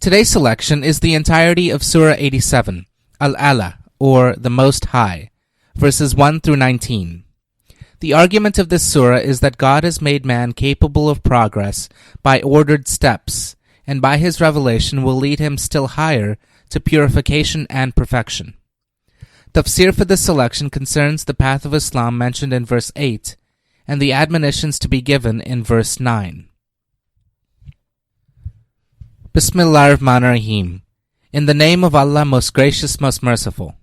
Today's selection is the entirety of Surah 87, Al-Ala, or the Most High, verses 1 through 19. The argument of this surah is that God has made man capable of progress by ordered steps, and by his revelation will lead him still higher to purification and perfection. Tafsir for this selection concerns the path of Islam mentioned in verse 8, and the admonitions to be given in verse 9. Bismillahir Rahmanir Rahim. In the name of Allah, most gracious, most merciful.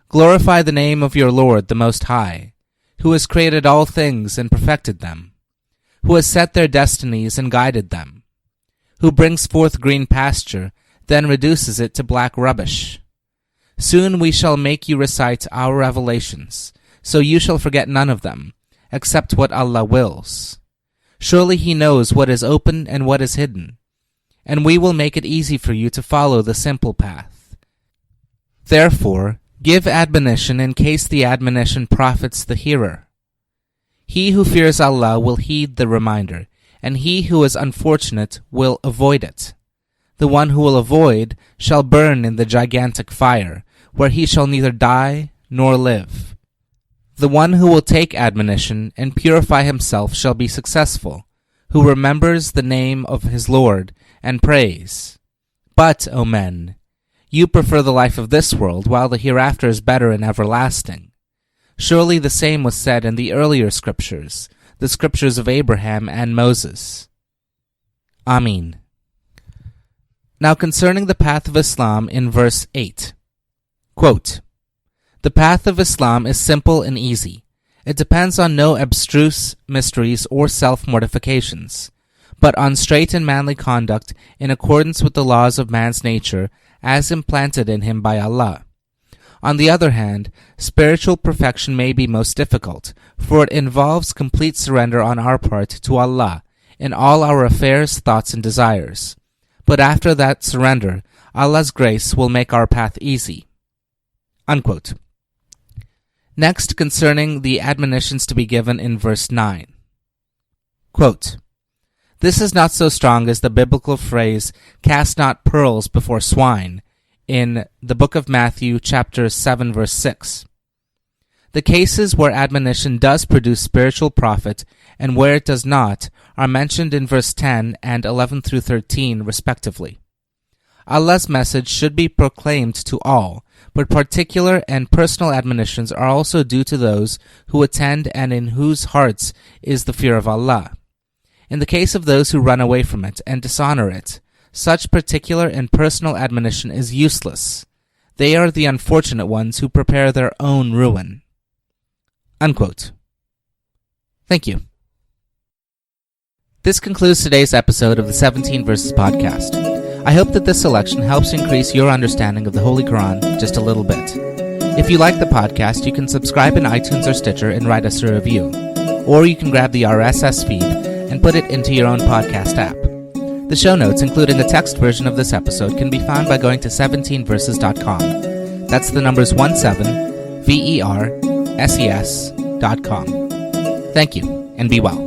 Glorify the name of your Lord, the Most High, who has created all things and perfected them, who has set their destinies and guided them, who brings forth green pasture, then reduces it to black rubbish. Soon we shall make you recite our revelations, so you shall forget none of them, except what Allah wills. Surely He knows what is open and what is hidden, and we will make it easy for you to follow the simple path. Therefore, give admonition in case the admonition profits the hearer. He who fears Allah will heed the reminder, and he who is unfortunate will avoid it. The one who will avoid shall burn in the gigantic fire, where he shall neither die nor live. The one who will take admonition and purify himself shall be successful, who remembers the name of his Lord and prays. But, O men, you prefer the life of this world, while the hereafter is better and everlasting. Surely the same was said in the earlier scriptures, the scriptures of Abraham and Moses. Ameen. Now concerning the path of Islam in verse 8. Quote, the path of Islam is simple and easy. It depends on no abstruse mysteries or self-mortifications, but on straight and manly conduct in accordance with the laws of man's nature as implanted in him by Allah. On the other hand, spiritual perfection may be most difficult, for it involves complete surrender on our part to Allah in all our affairs, thoughts, and desires. But after that surrender, Allah's grace will make our path easy. Unquote. Next, concerning the admonitions to be given in verse 9. Quote, this is not so strong as the biblical phrase, cast not pearls before swine, in the book of Matthew, chapter 7, verse 6. The cases where admonition does produce spiritual profit and where it does not are mentioned in verse 10 and 11 through 13, respectively. Allah's message should be proclaimed to all, but particular and personal admonitions are also due to those who attend and in whose hearts is the fear of Allah. In the case of those who run away from it and dishonor it, such particular and personal admonition is useless. They are the unfortunate ones who prepare their own ruin. Unquote. Thank you. This concludes today's episode of the 17 Verses Podcast. I hope that this selection helps increase your understanding of the Holy Quran just a little bit. If you like the podcast, you can subscribe in iTunes or Stitcher and write us a review. Or you can grab the RSS feed and put it into your own podcast app. The show notes, including a text version of this episode, can be found by going to 17verses.com. That's the numbers 17, VERSES.com. Thank you, and be well.